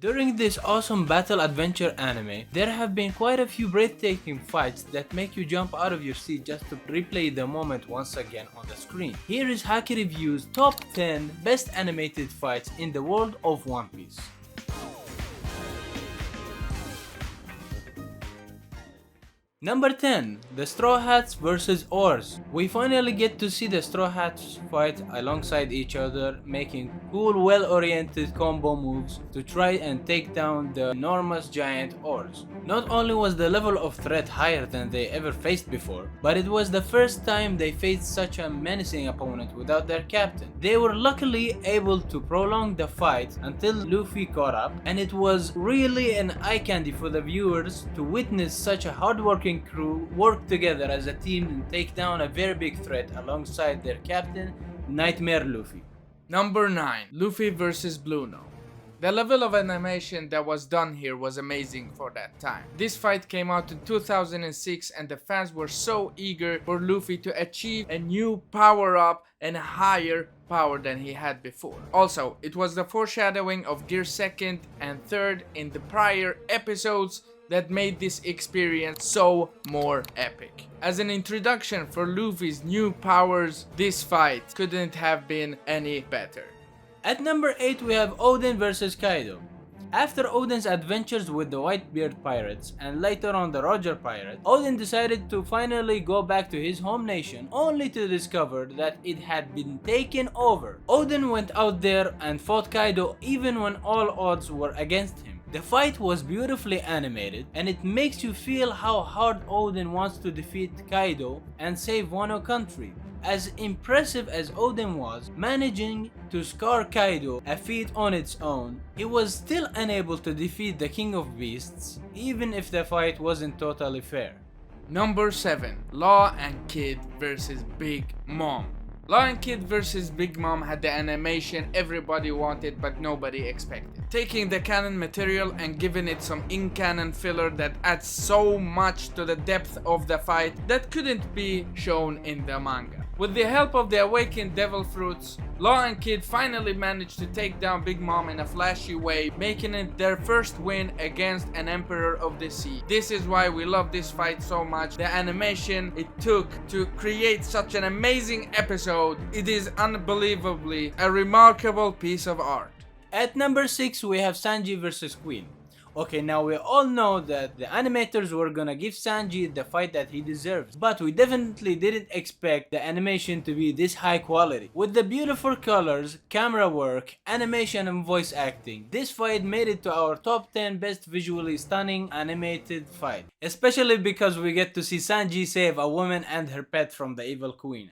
During this awesome battle adventure anime, there have been quite a few breathtaking fights that make you jump out of your seat just to replay the moment once again on the screen. Here is HakiReview's top 10 best animated fights in the world of One Piece. Number 10. The Straw Hats vs Oars. We finally get to see the Straw Hats fight alongside each other, making cool, well-oriented combo moves to try and take down the enormous giant oars. Not only was the level of threat higher than they ever faced before, but it was the first time they faced such a menacing opponent without their captain. They were luckily able to prolong the fight until Luffy caught up, and it was really an eye candy for the viewers to witness such a hardworking crew work together as a team and take down a very big threat alongside their captain, Nightmare Luffy. Number 9. Luffy vs Bluno. The level of animation that was done here was amazing for that time. This fight came out in 2006 and the fans were so eager for Luffy to achieve a new power-up and a higher power than he had before. Also, it was the foreshadowing of Gear 2nd and 3rd in the prior episodes that made this experience so more epic. As an introduction for Luffy's new powers, this fight couldn't have been any better. At number 8 we have Odin vs Kaido. After Odin's adventures with the Whitebeard pirates and later on the Roger pirate, Odin decided to finally go back to his home nation only to discover that it had been taken over. Odin went out there and fought Kaido even when all odds were against him. The fight was beautifully animated and it makes you feel how hard Odin wants to defeat Kaido and save Wano country. As impressive as Odin was, managing to scar Kaido a feat on its own, he was still unable to defeat the King of Beasts, even if the fight wasn't totally fair. Number 7. Law and Kid vs Big Mom. Law and Kid vs Big Mom had the animation everybody wanted but nobody expected. Taking the canon material and giving it some in-canon filler that adds so much to the depth of the fight that couldn't be shown in the manga. With the help of the awakened devil fruits, Law and Kid finally managed to take down Big Mom in a flashy way, making it their first win against an Emperor of the Sea. This is why we love this fight so much. The animation it took to create such an amazing episode, it is unbelievably a remarkable piece of art. At number 6 we have Sanji vs Queen. Okay, now we all know that the animators were gonna give Sanji the fight that he deserves, but we definitely didn't expect the animation to be this high quality. With the beautiful colors, camera work, animation and voice acting, this fight made it to our top 10 best visually stunning animated fight. Especially because we get to see Sanji save a woman and her pet from the evil queen.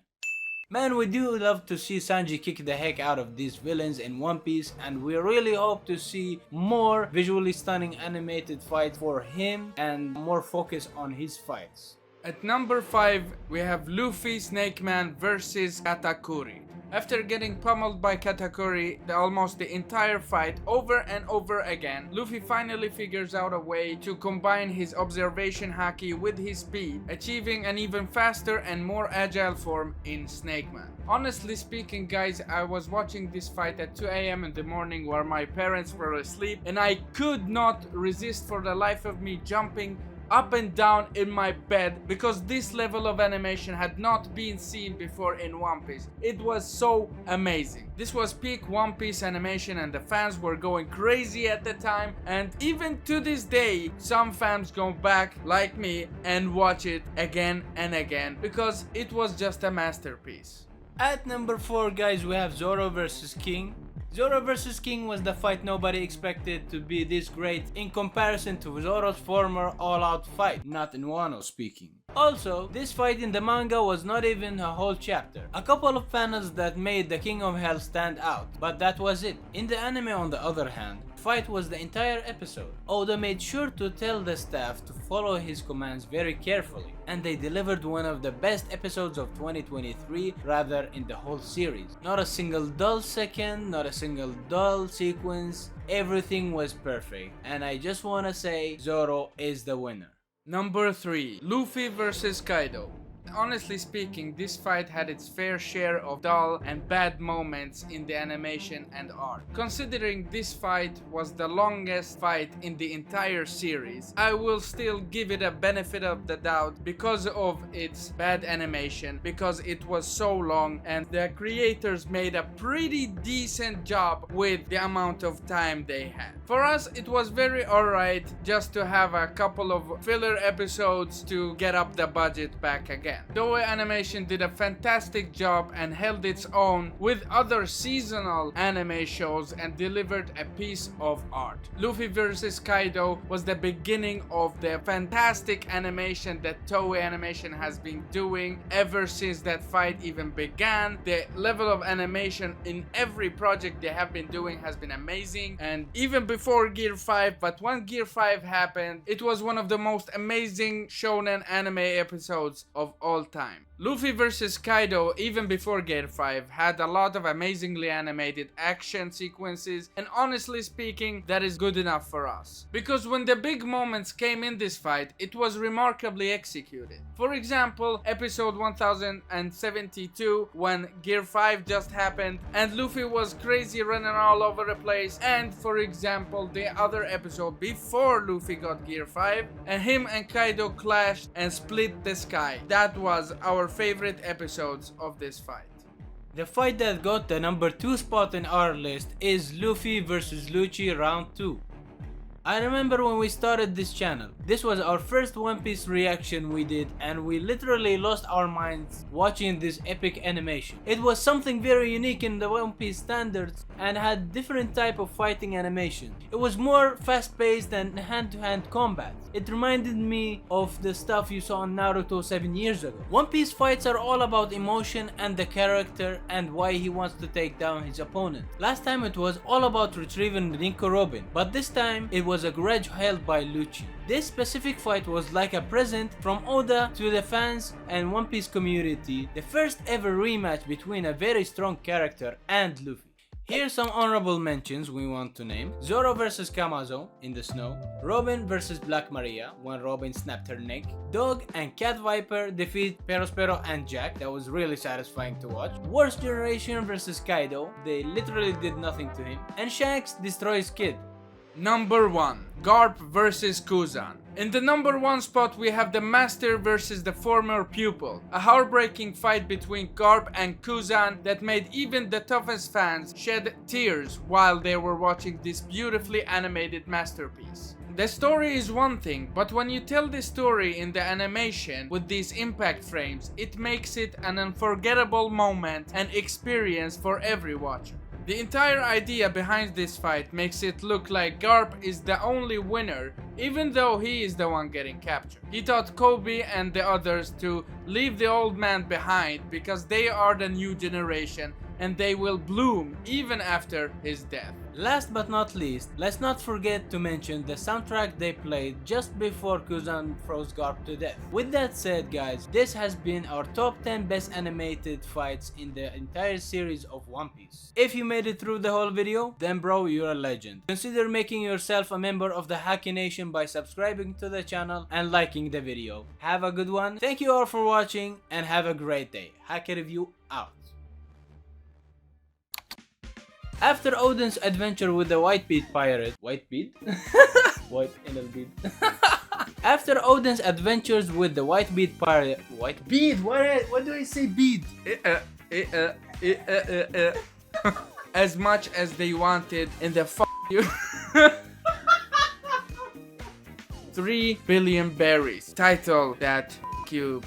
Man, we do love to see Sanji kick the heck out of these villains in One Piece, and we really hope to see more visually stunning animated fights for him and more focus on his fights. At number 5 we have Luffy Snake Man vs Katakuri. After getting pummeled by Katakuri almost the entire fight over and over again, Luffy finally figures out a way to combine his observation haki with his speed, achieving an even faster and more agile form in Snake Man. Honestly speaking guys, I was watching this fight at 2 AM in the morning while my parents were asleep and I could not resist for the life of me jumping up and down in my bed because this level of animation had not been seen before in One Piece. It was so amazing. This was peak One Piece animation and the fans were going crazy at the time, and even to this day some fans go back like me and watch it again and again because it was just a masterpiece. At number 4 guys we have Zoro vs King. Zoro vs King was the fight nobody expected to be this great in comparison to Zoro's former all-out fight, not in Wano speaking. Also, this fight in the manga was not even a whole chapter. A couple of panels that made the King of Hell stand out, but that was it. In the anime on the other hand, the fight was the entire episode. Oda made sure to tell the staff to follow his commands very carefully, and they delivered one of the best episodes of 2023 rather in the whole series. Not a single dull second, not a single dull sequence, everything was perfect, and I just wanna say Zoro is the winner. Number 3. Luffy vs Kaido. Honestly speaking, this fight had its fair share of dull and bad moments in the animation and art. Considering this fight was the longest fight in the entire series, I will still give it a benefit of the doubt because of its bad animation, because it was so long and the creators made a pretty decent job with the amount of time they had. For us, it was very alright just to have a couple of filler episodes to get up the budget back again. Toei Animation did a fantastic job and held its own with other seasonal anime shows and delivered a piece of art. Luffy vs Kaido was the beginning of the fantastic animation that Toei Animation has been doing ever since that fight even began. The level of animation in every project they have been doing has been amazing, and even before Gear 5, but when Gear 5 happened, it was one of the most amazing shonen anime episodes of all time. Luffy vs Kaido, even before Gear 5, had a lot of amazingly animated action sequences, and honestly speaking, that is good enough for us. Because when the big moments came in this fight, it was remarkably executed. For example, episode 1072, when Gear 5 just happened, and Luffy was crazy running all over the place, and for example, the other episode before Luffy got Gear 5, and him and Kaido clashed and split the sky. That was our favorite episodes of this fight. The fight that got the number 2 spot in our list is Luffy vs Luchi round 2. I remember when we started this channel, this was our first One Piece reaction we did, and we literally lost our minds watching this epic animation. It was something very unique in the One Piece standards and had different type of fighting animation. It was more fast paced and hand-to-hand combat. It reminded me of the stuff you saw in Naruto 7 years ago. One Piece fights are all about emotion and the character and why he wants to take down his opponent. Last time it was all about retrieving Rinko Robin, but this time it was a grudge held by Luchi. This specific fight was like a present from Oda to the fans and One Piece community, the first ever rematch between a very strong character and Luffy. Here's some honorable mentions we want to name. Zoro vs Kamazo in the snow. Robin vs Black Maria when Robin snapped her neck. Dog and Cat Viper defeat Perospero and Jack. That was really satisfying to watch. Worst Generation vs Kaido. They literally did nothing to him. And Shanks destroys Kid. Number 1. GARP vs Kuan. In the number 1 spot we have the master versus the former pupil. A heartbreaking fight between GARP and Kuan that made even the toughest fans shed tears while they were watching this beautifully animated masterpiece. The story is one thing, but when you tell the story in the animation with these impact frames, it makes it an unforgettable moment and experience for every watcher. The entire idea behind this fight makes it look like GARP is the only winner, even though he is the one getting captured. He taught Kobe and the others to leave the old man behind because they are the new generation and they will bloom even after his death. Last but not least, let's not forget to mention the soundtrack they played just before Kuan froze GARP to death. With that said guys, this has been our top 10 best animated fights in the entire series of One Piece. If you made it through the whole video, then bro, you're a legend. Consider making yourself a member of the HakiNation by subscribing to the channel and liking the video. Have a good one, thank you all for watching and have a great day. HakiReview out. After Odin's adventure with the white bead pirate... White bead? White anal bead. After Odin's adventures with the white bead pirate... White bead? What do I say bead? As much as they wanted in the you 3 billion berries. Title that you